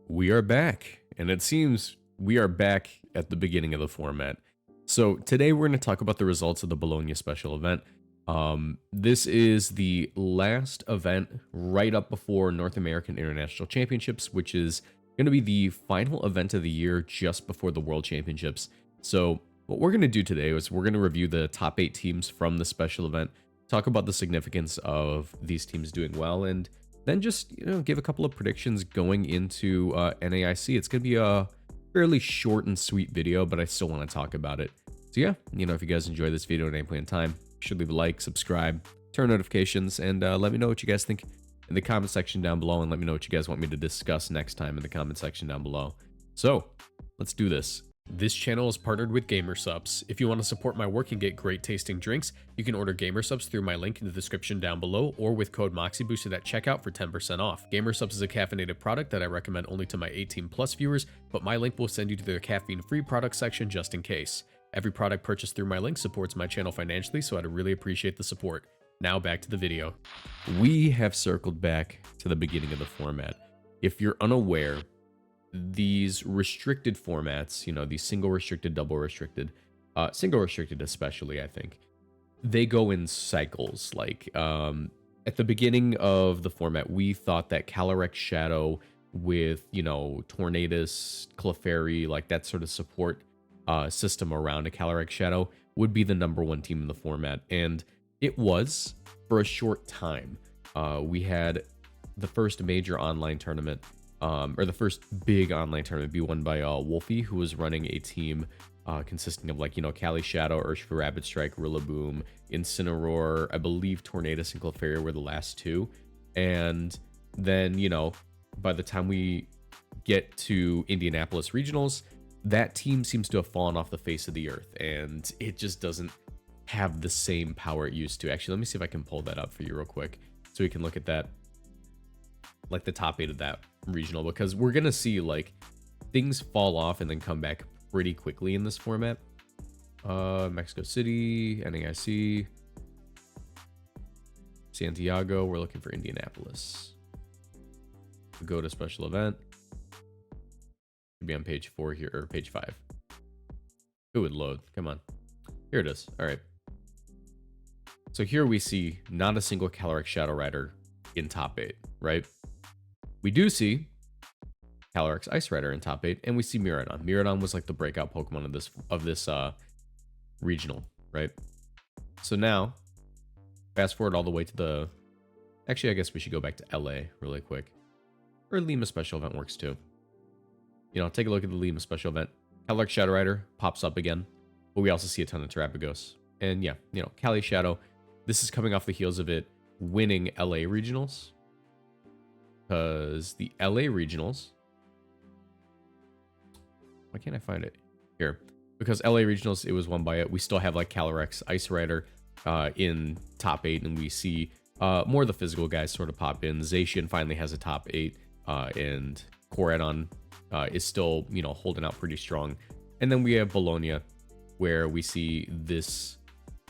We are back, and it seems we are back at the beginning of the format. So today we're going to talk about the results of the Bologna special event. This is the last event right up before North American International Championships, which is going to be the final event of the year just before the World Championships. So what we're going to do today is we're going to review the top 8 teams from the special event, talk about the significance of these teams doing well, and then just give a couple of predictions going into NAIC. It's gonna be a fairly short and sweet video, but I still want to talk about it. So yeah, if you guys enjoy this video at any point in time, you should leave a like, subscribe, turn notifications, and let me know what you guys think in the comment section down below, and let me know what you guys want me to discuss next time in the comment section down below. So let's do this. This channel is partnered with GamerSupps. If you want to support my work and get great tasting drinks, you can order GamerSupps through my link in the description down below, or with code Moxie boosted at checkout for 10% off. GamerSupps is a caffeinated product that I recommend only to my 18+ viewers, but my link will send you to their caffeine-free product section just in case. Every product purchased through my link supports my channel financially, so I'd really appreciate the support. Now back to the video. We have circled back to the beginning of the format. If you're unaware, these restricted formats, these single restricted, double restricted, single restricted especially, I think, they go in cycles. Like at the beginning of the format, we thought that Calyrex Shadow with, Tornadus, Clefairy, like that sort of support system around a Calyrex Shadow would be the #1 team in the format. And it was for a short time. We had the first major online tournament, or the first big online tournament, be won by Wolfie, who was running a team consisting of Cali Shadow, Urshifu Rapid Strike, Rillaboom, Incineroar, I believe Tornadus and Clefairy were the last two. And then, by the time we get to Indianapolis Regionals, that team seems to have fallen off the face of the earth, and it just doesn't have the same power it used to. Actually, let me see if I can pull that up for you real quick so we can look at that, like the top 8 of that regional, because we're gonna see things fall off and then come back pretty quickly in this format. Mexico City, NAIC, Santiago. We're looking for Indianapolis. Go to special event. Should be on page 4 here, or page 5. It would load. Come on. Here it is. All right. So here we see not a single Calyrex Shadow Rider in top 8, right? We do see Calyrex Ice Rider in top 8, and we see Miraidon. Miraidon was like the breakout Pokemon of this regional, right? So now, fast forward all the way to the... Actually, I guess we should go back to LA really quick. Or Lima special event works too. Take a look at the Lima special event. Calyrex Shadow Rider pops up again, but we also see a ton of Terrapagos. And yeah, Cali Shadow, this is coming off the heels of it winning LA regionals. Because the LA regionals... Why can't I find it? Here. Because LA regionals, it was won by it. We still have Calyrex Ice Rider in top 8, and we see more of the physical guys sort of pop in. Zacian finally has a top 8, and Koraidon is still, holding out pretty strong. And then we have Bologna, where we see this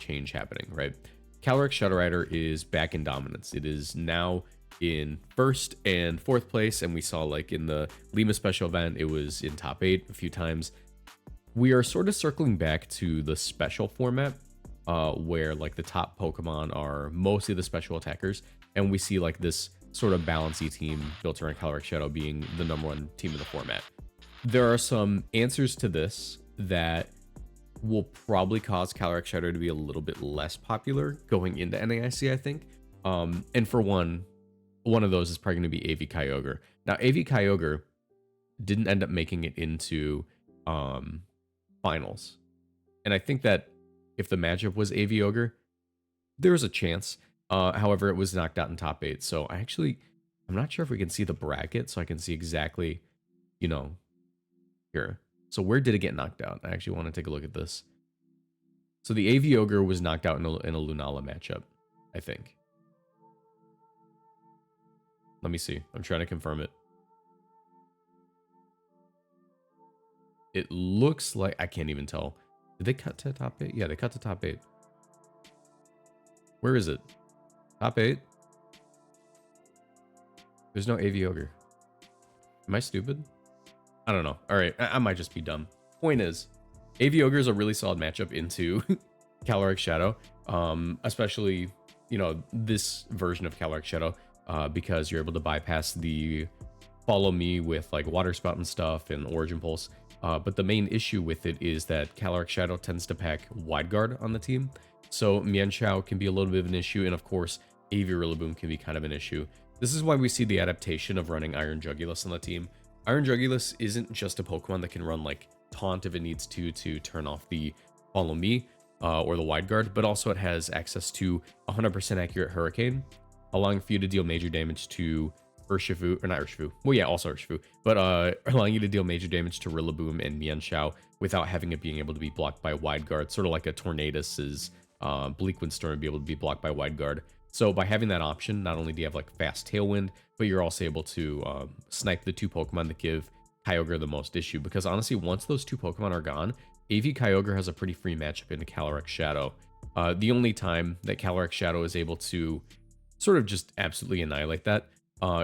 change happening, right? Calyrex Shadow Rider is back in dominance. It is now in 1st and 4th place, and we saw in the Lima special event, it was in top 8 a few times. We are sort of circling back to the special format, where the top Pokemon are mostly the special attackers, and we see this sort of balancy team built around Calyrex Shadow being the #1 team in the format. There are some answers to this that will probably cause Calyrex Shadow to be a little bit less popular going into NAIC, I think. And for one of those is probably going to be AV Kyogre. Now, AV Kyogre didn't end up making it into finals. And I think that if the matchup was AV Ogre, there was a chance. However, it was knocked out in top 8. So I'm not sure if we can see the bracket, so I can see exactly, here. So where did it get knocked out? I actually want to take a look at this. So the AV Ogre was knocked out in a Lunala matchup, I think. Let me see. I'm trying to confirm it. It looks like... I can't even tell. Did they cut to top 8? Yeah, they cut to top 8. Where is it? Top 8? There's no AV Ogre. Am I stupid? I don't know. All right, I might just be dumb. Point is, AV Ogre is a really solid matchup into Calyrex Shadow, especially, you know, this version of Calyrex Shadow, because you're able to bypass the follow me with like Water Spout and stuff and Origin Pulse. But the main issue with it is that Calyrex Shadow tends to pack Wide Guard on the team. So Mienshao can be a little bit of an issue, and of course, AV Rillaboom can be kind of an issue. This is why we see the adaptation of running Iron Jugulus on the team. Iron Jugulus isn't just a Pokemon that can run like Taunt if it needs to turn off the Follow Me or the Wide Guard, but also it has access to 100% accurate Hurricane, allowing for you to deal major damage to Urshifu, or not Urshifu, well yeah, also Urshifu, but allowing you to deal major damage to Rillaboom and Mienshao without having it being able to be blocked by Wide Guard, sort of like a Tornadus's Bleak Wind Storm be able to be blocked by Wide Guard. So by having that option, not only do you have like fast Tailwind, but you're also able to snipe the two Pokemon that give Kyogre the most issue. Because honestly, once those two Pokemon are gone, AV Kyogre has a pretty free matchup into Calyrex Shadow. The only time that Calyrex Shadow is able to sort of just absolutely annihilate that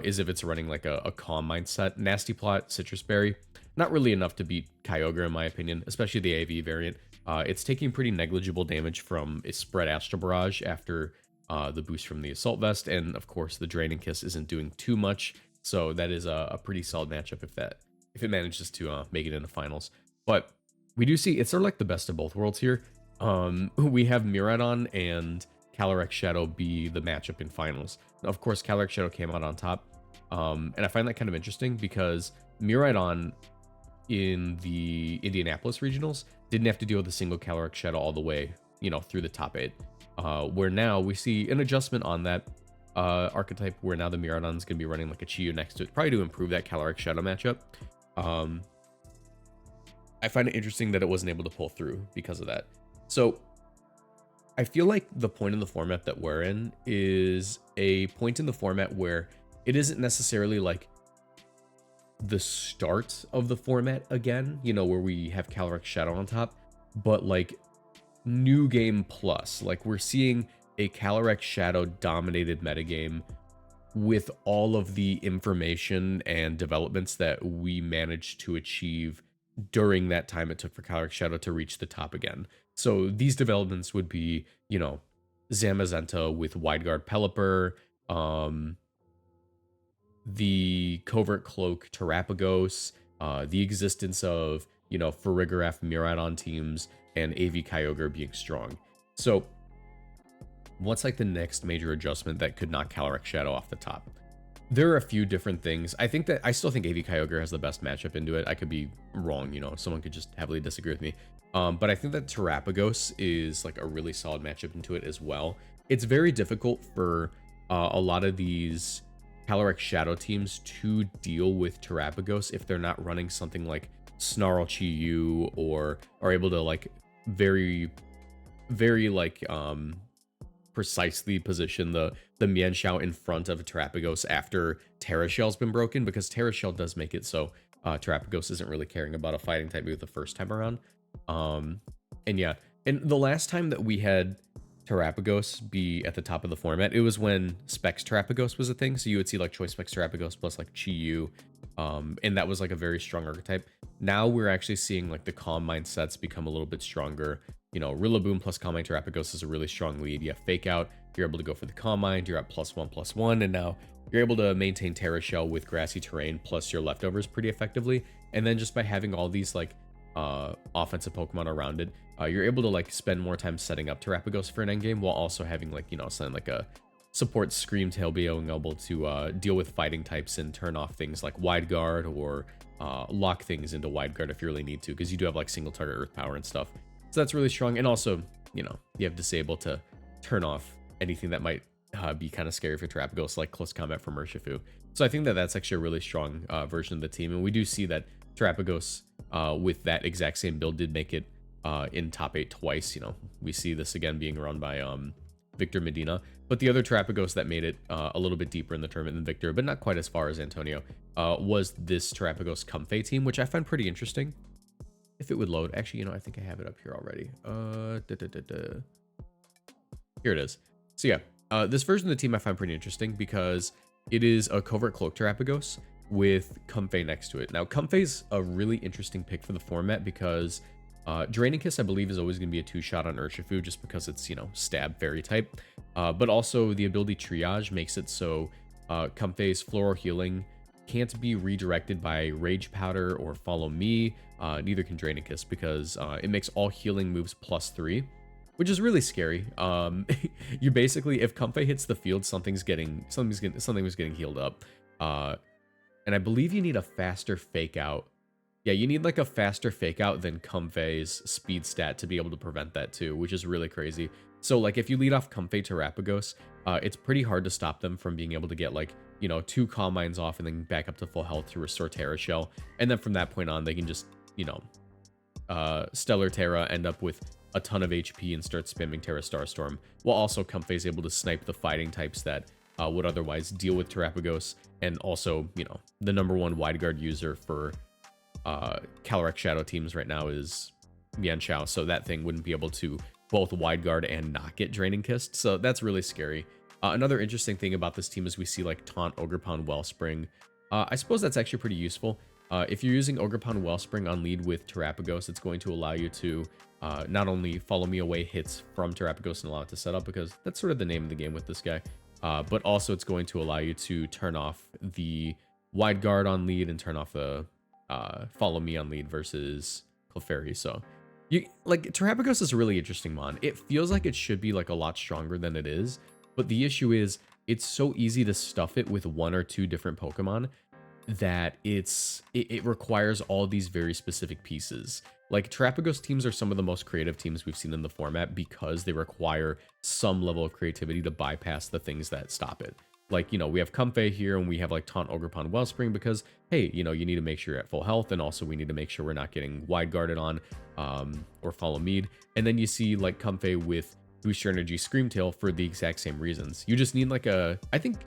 is if it's running like a Calm Mindset. Nasty Plot, Citrus Berry, not really enough to beat Kyogre in my opinion, especially the AV variant. It's taking pretty negligible damage from a Spread Astral Barrage after the boost from the Assault Vest, and of course the Draining Kiss isn't doing too much, so that is a pretty solid matchup if it manages to make it into finals. But we do see it's sort of like the best of both worlds here. We have Miraidon and Calyrex Shadow be the matchup in finals. Now, of course, Calyrex Shadow came out on top, and I find that kind of interesting because Miraidon in the Indianapolis regionals didn't have to deal with a single Calyrex Shadow all the way, you know, through the top 8. Where now we see an adjustment on that archetype, where now the Miraidon is going to be running like a Chi-Yu next to it, probably to improve that Calyrex Shadow matchup. I find it interesting that it wasn't able to pull through because of that. So I feel like the point in the format that we're in is a point in the format where it isn't necessarily like the start of the format again, you know, where we have Calyrex Shadow on top, but like new game plus. Like we're seeing a Calyrex Shadow dominated metagame with all of the information and developments that we managed to achieve during that time it took for Calyrex Shadow to reach the top again. So these developments would be, you know, Zamazenta with Wide Guard Pelipper, the Covert Cloak Terrapagos, the existence of, you know, Farigiraf Miraidon teams, and AV Kyogre being strong. So what's like the next major adjustment that could knock Calyrex Shadow off the top? There are a few different things. I still think AV Kyogre has the best matchup into it. I could be wrong, you know, someone could just heavily disagree with me. But I think that Terrapagos is like a really solid matchup into it as well. It's very difficult for a lot of these Calyrex Shadow teams to deal with Terrapagos if they're not running something like Snarl Chi-Yu, or are able to like very like precisely position the Mienshao in front of Terrapagos after Terra Shell's been broken, because Terra Shell does make it so Terrapagos isn't really caring about a fighting type move the first time around. And yeah, and the last time that we had Terrapagos be at the top of the format, it was when Specs Terrapagos was a thing. So you would see like Choice Specs Terrapagos plus like Chi-Yu, and that was like a very strong archetype. Now we're actually seeing like the Calm Mindsets become a little bit stronger. You know, Rillaboom plus Calm Mind Terrapagos is a really strong lead. You have Fake Out, you're able to go for the Calm Mind, you're at +1/+1, and now you're able to maintain Terra Shell with Grassy Terrain plus your leftovers pretty effectively. And then just by having all these like offensive Pokemon around it, you're able to like spend more time setting up Terrapagos for an endgame while also having like, you know, something like a support Scream Tail being able to deal with fighting types and turn off things like Wide Guard, or lock things into Wide Guard if you really need to, because you do have like single target Earth Power and stuff. So that's really strong. And also, you know, you have Disable to turn off anything that might be kind of scary for Terrapagos, like Close Combat from Urshifu. So I think that that's actually a really strong version of the team. And we do see that Terrapagos with that exact same build did make it in top 8 twice. You know, we see this again being run by Victor Medina. But the other Terrapagos that made it a little bit deeper in the tournament than Victor, but not quite as far as Antonio, was this Terrapagos Comfey team, which I find pretty interesting. If it would load. Actually, you know, I think I have it up here already. Here it is. So yeah, this version of the team I find pretty interesting because it is a Covert Cloak Terrapagos. with Comfey next to it. Now, Comfey's a really interesting pick for the format because Draining Kiss, I believe, is always going to be a 2-shot on Urshifu just because it's, you know, stab fairy type. But also the ability Triage makes it so Comfey's Floral Healing can't be redirected by Rage Powder or Follow Me. Neither can Draining Kiss because it makes all healing moves +3, which is really scary. You basically, if Comfey hits the field, something was getting healed up. And I believe you need a faster fake out. Yeah, you need like a faster fake out than Comfey's speed stat to be able to prevent that too, which is really crazy. So like if you lead off Comfey Terapagos, it's pretty hard to stop them from being able to get like, you know, 2 Calm Minds off and then back up to full health to restore Terra Shell. And then from that point on, they can just, you know, Stellar Terra, end up with a ton of HP and start spamming Terra Starstorm, while also Comfey's able to snipe the fighting types that would otherwise deal with Terapagos, and also, you know, the #1 wide guard user for Calyrex Shadow teams right now is Mian Chao, so that thing wouldn't be able to both wide guard and not get Draining Kissed, so that's really scary. Another interesting thing about this team is we see like Taunt, Ogerpon, Wellspring. I suppose that's actually pretty useful. If you're using Ogerpon Wellspring on lead with Terapagos, it's going to allow you to not only follow me away hits from Terapagos and allow it to set up, because that's sort of the name of the game with this guy, but also it's going to allow you to turn off the wide guard on lead and turn off the follow me on lead versus Clefairy. So you like Terapagos is a really interesting mon. It feels like it should be like a lot stronger than it is, but the issue is it's so easy to stuff it with 1 or 2 different Pokemon that it requires all these very specific pieces. Like Terapagos teams are some of the most creative teams we've seen in the format because they require some level of creativity to bypass the things that stop it. Like, you know, we have Comfey here and we have like Taunt, Ogerpon, Wellspring because, hey, you know, you need to make sure you're at full health, and also we need to make sure we're not getting wide guarded on or follow mead. And then you see like Comfey with Boost Your Energy Screamtail for the exact same reasons. You just need like a, I think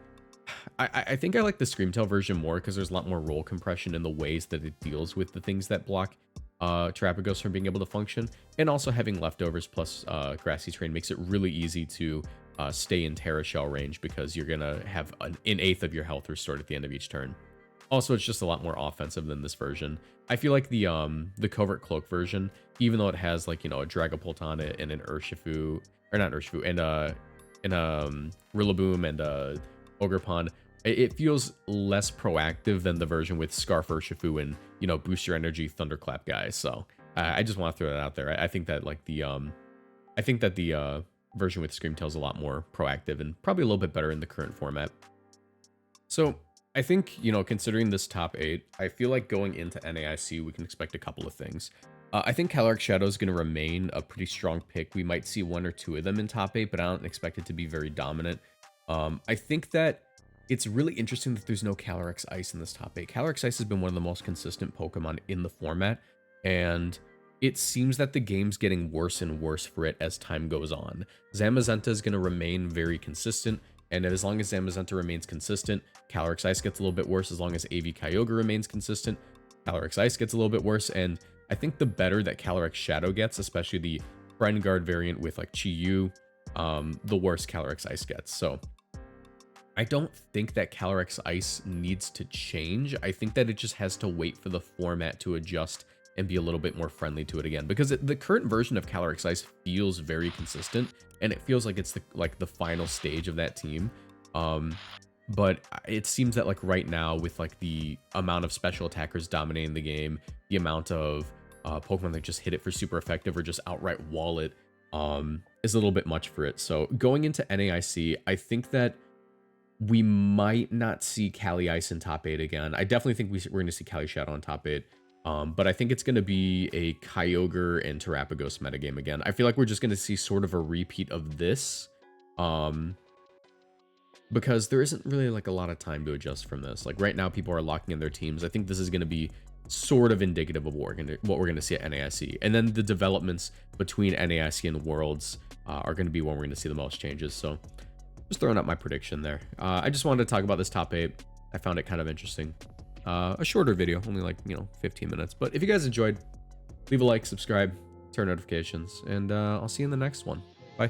I like the Screamtail version more because there's a lot more roll compression in the ways that it deals with the things that block Terapagos from being able to function, and also having leftovers plus Grassy Terrain makes it really easy to stay in Terra Shell range because you're gonna have an 1/8 of your health restored at the end of each turn. Also, it's just a lot more offensive than this version. I feel like the Covert Cloak version, even though it has like, you know, a Dragapult on it and an Urshifu, or not Urshifu, and Rillaboom and Ogerpon, it feels less proactive than the version with Scarf Urshifu and, you know, Boost Your Energy Thunderclap guys. So I just want to throw that out there. I think that like the version with Screamtail is a lot more proactive and probably a little bit better in the current format. So I think, you know, considering this top 8, I feel like going into NAIC, we can expect a couple of things. I think Calyrex Shadow is going to remain a pretty strong pick. We might see 1 or 2 of them in top 8, but I don't expect it to be very dominant. I think that it's really interesting that there's no Calyrex Ice in this top 8. Calyrex Ice has been one of the most consistent Pokemon in the format, and it seems that the game's getting worse and worse for it as time goes on. Zamazenta is going to remain very consistent, and as long as Zamazenta remains consistent, Calyrex Ice gets a little bit worse. As long as AV Kyogre remains consistent, Calyrex Ice gets a little bit worse, and I think the better that Calyrex Shadow gets, especially the Friend Guard variant with like Chi-Yu, the worse Calyrex Ice gets. So I don't think that Calyrex Ice needs to change. I think that it just has to wait for the format to adjust and be a little bit more friendly to it again, because the current version of Calyrex Ice feels very consistent, and it feels like it's the final stage of that team. But it seems that like right now, with like the amount of special attackers dominating the game, the amount of Pokemon that just hit it for super effective or just outright wall it, is a little bit much for it. So going into NAIC, I think that we might not see Cali Ice in top 8 again. I definitely think we're going to see Cali Shadow in top 8. But I think it's going to be a Kyogre and Terapagos metagame again. I feel like we're just going to see sort of a repeat of this. Because there isn't really like a lot of time to adjust from this. Like right now, people are locking in their teams. I think this is going to be sort of indicative of what we're going to see at NAIC. And then the developments between NAIC and Worlds are going to be when we're going to see the most changes. So just throwing out my prediction there. I just wanted to talk about this top 8. I found it kind of interesting. A shorter video, only like, 15 minutes. But if you guys enjoyed, leave a like, subscribe, turn notifications, and I'll see you in the next one. Bye.